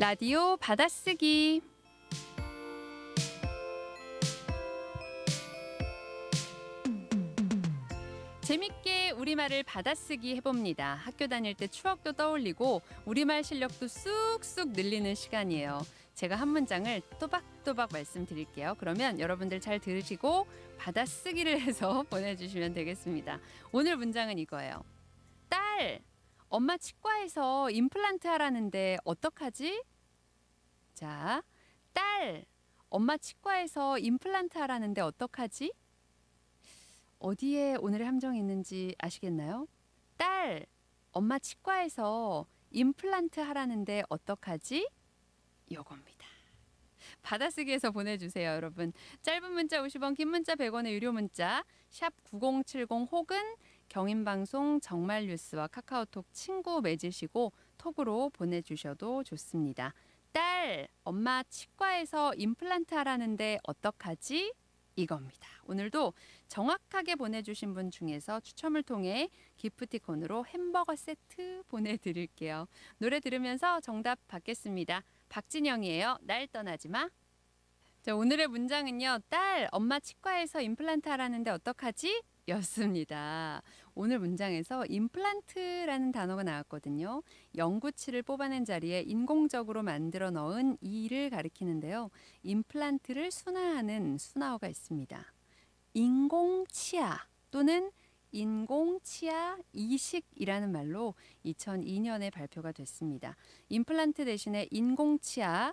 라디오 받아쓰기. 재밌게 우리말을 받아쓰기 해봅니다. 학교 다닐 때 추억도 떠올리고 우리말 실력도 쑥쑥 늘리는 시간이에요. 제가 한 문장을 또박또박 말씀드릴게요. 그러면 여러분들 잘 들으시고 받아쓰기를 해서 보내주시면 되겠습니다. 오늘 문장은 이거예요. 딸, 엄마 치과에서 임플란트 하라는데 어떡하지? 자, 딸, 엄마 치과에서 임플란트 하라는데 어떡하지? 어디에 오늘의 함정이 있는지 아시겠나요? 딸, 엄마 치과에서 임플란트 하라는데 어떡하지? 요겁니다. 받아쓰기해서 보내주세요, 여러분. 짧은 문자 50원, 긴 문자 100원의 유료 문자 샵 9070 혹은 경인방송 정말 뉴스와 카카오톡 친구 맺으시고 톡으로 보내주셔도 좋습니다. 딸, 엄마 치과에서 임플란트 하라는데 어떡하지? 이겁니다. 오늘도 정확하게 보내주신 분 중에서 추첨을 통해 기프티콘으로 햄버거 세트 보내드릴게요. 노래 들으면서 정답 받겠습니다. 박진영이에요. 날 떠나지 마. 자, 오늘의 문장은요. 딸, 엄마 치과에서 임플란트 하라는데 어떡하지? 였습니다. 오늘 문장에서 임플란트라는 단어가 나왔거든요. 영구치를 뽑아낸 자리에 인공적으로 만들어 넣은 이를 가리키는데요. 임플란트를 순화하는 순화어가 있습니다. 인공치아 또는 인공치아 이식이라는 말로 2002년에 발표가 됐습니다. 임플란트 대신에 인공치아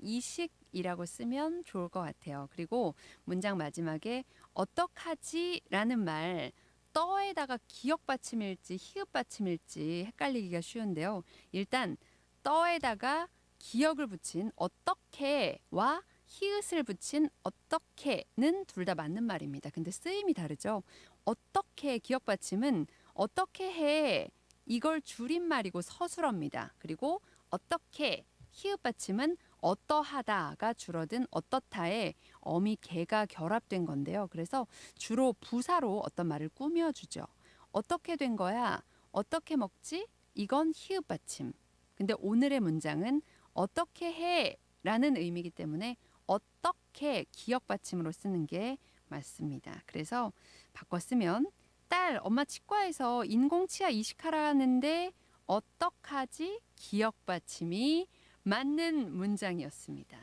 이식이라고 쓰면 좋을 것 같아요. 그리고 문장 마지막에 어떡하지라는 말 떠에다가 기역 받침일지 히읗 받침일지 헷갈리기가 쉬운데요. 일단 떠에다가 기역을 붙인 어떻게와 히읗을 붙인 어떻게는 둘 다 맞는 말입니다. 근데 쓰임이 다르죠. 어떻게 기역 받침은 어떻게 해 이걸 줄임말이고 서술어입니다. 그리고 어떻게 히읗 받침은 어떠하다가 줄어든 어떻다에 어미 개가 결합된 건데요. 그래서 주로 부사로 어떤 말을 꾸며주죠. 어떻게 된 거야? 어떻게 먹지? 이건 히읗 받침. 근데 오늘의 문장은 어떻게 해? 라는 의미이기 때문에 어떻게 기역 받침으로 쓰는 게 맞습니다. 그래서 바꿔 쓰면 딸, 엄마 치과에서 인공치아 이식하라는데 어떡하지? 기역 받침이 맞는 문장이었습니다.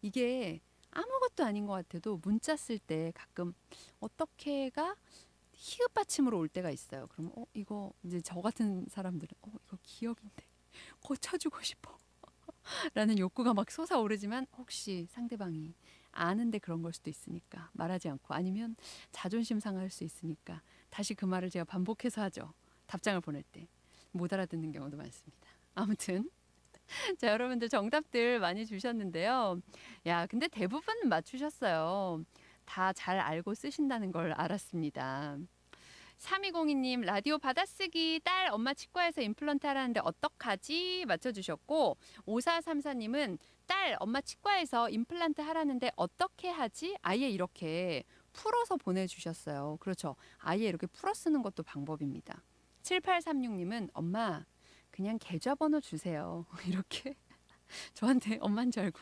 이게 아무것도 아닌 것 같아도 문자 쓸 때 가끔 어떻게가 히읗 받침으로 올 때가 있어요. 그럼 이거 이제 저 같은 사람들은 이거 기억인데 고쳐주고 싶어 라는 욕구가 막 솟아오르지만 혹시 상대방이 아는데 그런 걸 수도 있으니까 말하지 않고 아니면 자존심 상할 수 있으니까 다시 그 말을 제가 반복해서 하죠. 답장을 보낼 때 못 알아듣는 경우도 많습니다. 아무튼 자, 여러분들 정답들 많이 주셨는데요. 야, 근데 대부분 맞추셨어요. 다 잘 알고 쓰신다는 걸 알았습니다. 3202님 라디오 받아쓰기 딸 엄마 치과에서 임플란트 하라는데 어떡하지? 맞춰주셨고 5434님은 딸 엄마 치과에서 임플란트 하라는데 어떻게 하지? 아예 이렇게 풀어서 보내주셨어요. 그렇죠. 아예 이렇게 풀어 쓰는 것도 방법입니다. 7836님은 엄마 그냥 계좌번호 주세요. 이렇게 저한테 엄마인 줄 알고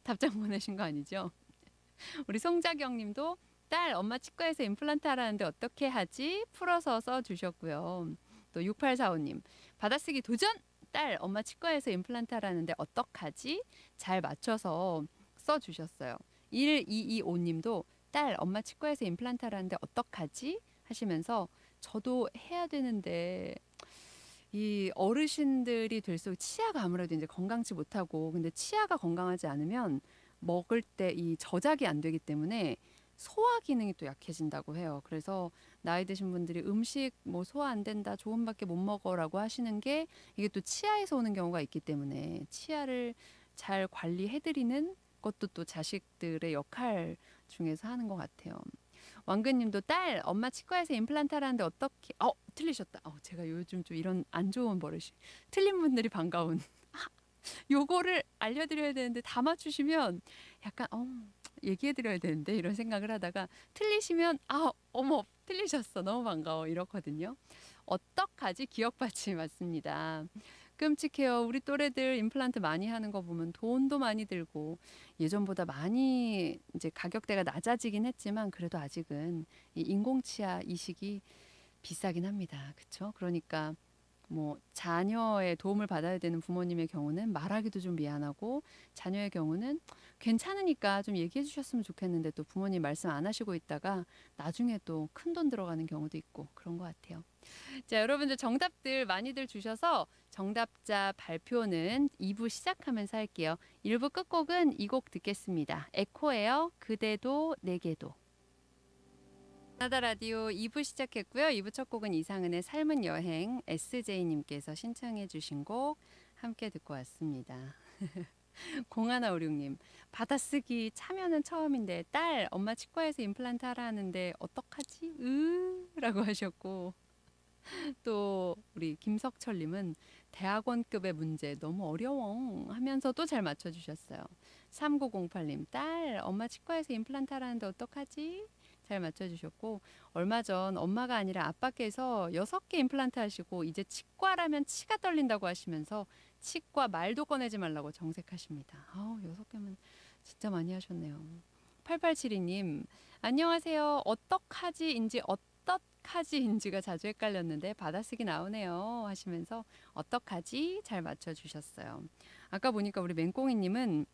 답장 보내신 거 아니죠? 우리 송자경 님도 딸 엄마 치과에서 임플란트 하라는데 어떻게 하지? 풀어서 써주셨고요. 또 6845님 받아쓰기 도전! 딸 엄마 치과에서 임플란트 하라는데 어떡하지? 잘 맞춰서 써주셨어요. 1225님도 딸 엄마 치과에서 임플란트 하라는데 어떡하지? 하시면서 저도 해야 되는데 이 어르신들이 될수록 치아가 아무래도 이제 건강치 못하고 근데 치아가 건강하지 않으면 먹을 때 이 저작이 안 되기 때문에 소화 기능이 또 약해진다고 해요. 그래서 나이 드신 분들이 음식 뭐 소화 안 된다, 조금밖에 못 먹어라고 하시는 게 이게 또 치아에서 오는 경우가 있기 때문에 치아를 잘 관리해드리는 것도 또 자식들의 역할 중에서 하는 것 같아요. 왕근님도 딸 엄마 치과에서 임플란트 하라는데 어떻게 틀리셨다. 제가 요즘 좀 이런 안 좋은 버릇이 틀린 분들이 반가운 요거를 알려드려야 되는데 다 맞추시면 약간 얘기해드려야 되는데 이런 생각을 하다가 틀리시면 어머 틀리셨어 너무 반가워 이렇거든요. 어떡하지 기억 받침이 맞습니다. 끔찍해요. 우리 또래들 임플란트 많이 하는 거 보면 돈도 많이 들고 예전보다 많이 이제 가격대가 낮아지긴 했지만 그래도 아직은 이 인공치아 이식이 비싸긴 합니다. 그쵸? 그러니까 뭐 자녀의 도움을 받아야 되는 부모님의 경우는 말하기도 좀 미안하고 자녀의 경우는 괜찮으니까 좀 얘기해 주셨으면 좋겠는데 또 부모님 말씀 안 하시고 있다가 나중에 또 큰 돈 들어가는 경우도 있고 그런 것 같아요. 자, 여러분들 정답들 많이들 주셔서 정답자 발표는 2부 시작하면서 할게요. 1부 끝곡은 이 곡 듣겠습니다. 에코예요. 그대도 내게도. 나다 라디오 2부 시작했고요. 2부 첫 곡은 이상은의 삶은 여행 SJ님께서 신청해 주신 곡 함께 듣고 왔습니다. 0156님 받아쓰기 참여는 처음인데 딸 엄마 치과에서 임플란트 하라 하는데 어떡하지? 라고 하셨고 또 우리 김석철님은 대학원급의 문제 너무 어려워 하면서도 잘 맞춰주셨어요. 3908님 딸 엄마 치과에서 임플란트 하라는데 어떡하지? 잘 맞춰주셨고 얼마 전 엄마가 아니라 아빠께서 6개 임플란트 하시고 이제 치과라면 치가 떨린다고 하시면서 치과 말도 꺼내지 말라고 정색하십니다. 6개면 진짜 많이 하셨네요. 8872님 안녕하세요. 어떡하지인지 어떡하지인지가 자주 헷갈렸는데 받아쓰기 나오네요 하시면서 어떡하지 잘 맞춰주셨어요. 아까 보니까 우리 맹꽁이님은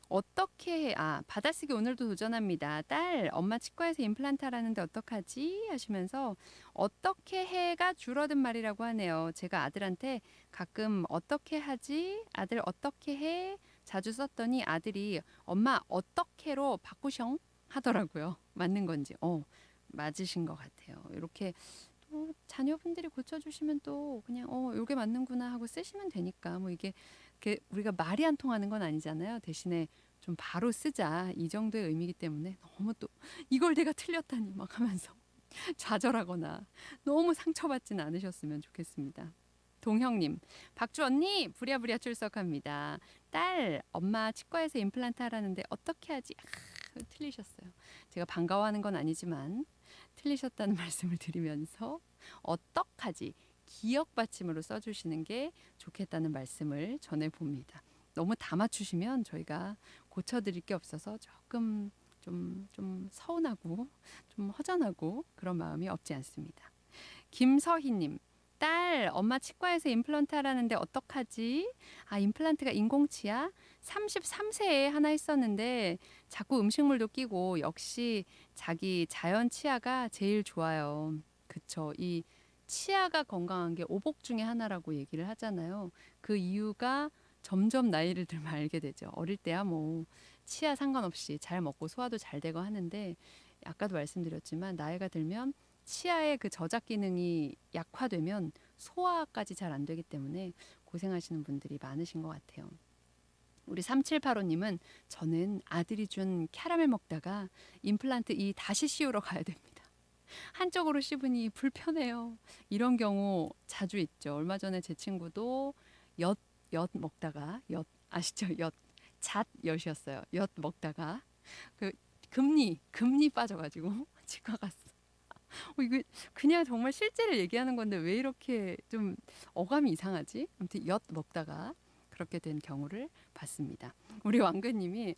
어떻게 해? 받아쓰기 오늘도 도전합니다. 딸, 엄마 치과에서 임플란트 하라는데 어떡하지? 하시면서 어떻게 해가 줄어든 말이라고 하네요. 제가 아들한테 가끔 어떻게 하지? 아들 어떻게 해? 자주 썼더니 아들이 엄마 어떻게로 바꾸셩? 하더라고요. 맞는 건지. 맞으신 것 같아요. 이렇게 또 자녀분들이 고쳐주시면 또 그냥 요게 맞는구나 하고 쓰시면 되니까 뭐 이게 우리가 말이 안 통하는 건 아니잖아요. 대신에 좀 바로 쓰자 이 정도의 의미이기 때문에 너무 또 이걸 내가 틀렸다니 막 하면서 좌절하거나 너무 상처받지는 않으셨으면 좋겠습니다. 동형님, 박주 언니 부랴부랴 출석합니다. 딸, 엄마 치과에서 임플란트 하라는데 어떻게 하지? 틀리셨어요. 제가 반가워하는 건 아니지만 틀리셨다는 말씀을 드리면서 어떡하지? 기억 받침으로 써주시는 게 좋겠다는 말씀을 전해봅니다. 너무 다 맞추시면 저희가 고쳐드릴 게 없어서 조금 좀 서운하고 좀 허전하고 그런 마음이 없지 않습니다. 김서희님, 딸 엄마 치과에서 임플란트 하라는데 어떡하지? 임플란트가 인공치아? 33세에 하나 있었는데 자꾸 음식물도 끼고 역시 자기 자연 치아가 제일 좋아요. 그쵸? 이 치아가 건강한 게 오복 중에 하나라고 얘기를 하잖아요. 그 이유가 점점 나이를 들면 알게 되죠. 어릴 때야 뭐 치아 상관없이 잘 먹고 소화도 잘 되고 하는데 아까도 말씀드렸지만 나이가 들면 치아의 그 저작 기능이 약화되면 소화까지 잘 안 되기 때문에 고생하시는 분들이 많으신 것 같아요. 우리 3785님은 저는 아들이 준 캐러멜 먹다가 임플란트 이 다시 씌우러 가야 됩니다. 한쪽으로 씹으니 불편해요. 이런 경우 자주 있죠. 얼마 전에 제 친구도 엿 먹다가 엿 아시죠? 엿이었어요. 엿 먹다가 그 금리 빠져가지고 치과 갔어. 이거 그냥 정말 실제를 얘기하는 건데 왜 이렇게 좀 어감이 이상하지? 아무튼 엿 먹다가 그렇게 된 경우를 봤습니다. 우리 왕근님이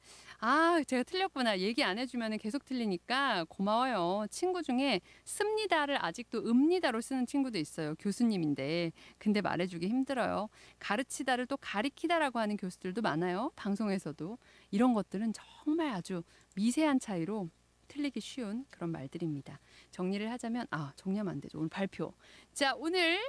제가 틀렸구나 얘기 안 해주면 계속 틀리니까 고마워요. 친구 중에 씁니다를 아직도 읍니다로 쓰는 친구도 있어요. 교수님인데 근데 말해주기 힘들어요. 가르치다를 또 가리키다라고 하는 교수들도 많아요. 방송에서도 이런 것들은 정말 아주 미세한 차이로 틀리기 쉬운 그런 말들입니다. 정리를 하자면 정리하면 안 되죠. 오늘 발표. 자, 오늘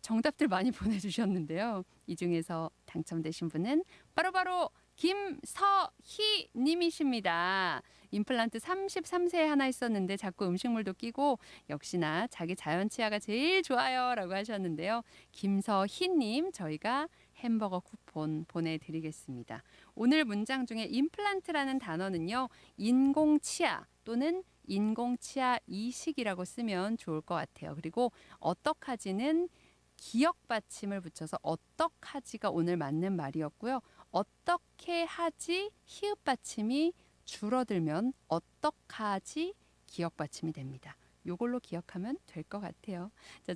정답들 많이 보내주셨는데요. 이 중에서 당첨되신 분은 바로 김서희 님이십니다. 임플란트 33세에 하나 있었는데 자꾸 음식물도 끼고 역시나 자기 자연 치아가 제일 좋아요 라고 하셨는데요. 김서희 님 저희가 햄버거 쿠폰 보내드리겠습니다. 오늘 문장 중에 임플란트라는 단어는요. 인공치아 또는 인공치아 이식이라고 쓰면 좋을 것 같아요. 그리고 어떡하지는 기억 받침을 붙여서 어떡하지가 오늘 맞는 말이었고요. 어떻게 하지 히읗 받침이 줄어들면 어떡하지 기억 받침이 됩니다. 요걸로 기억하면 될 것 같아요. 자,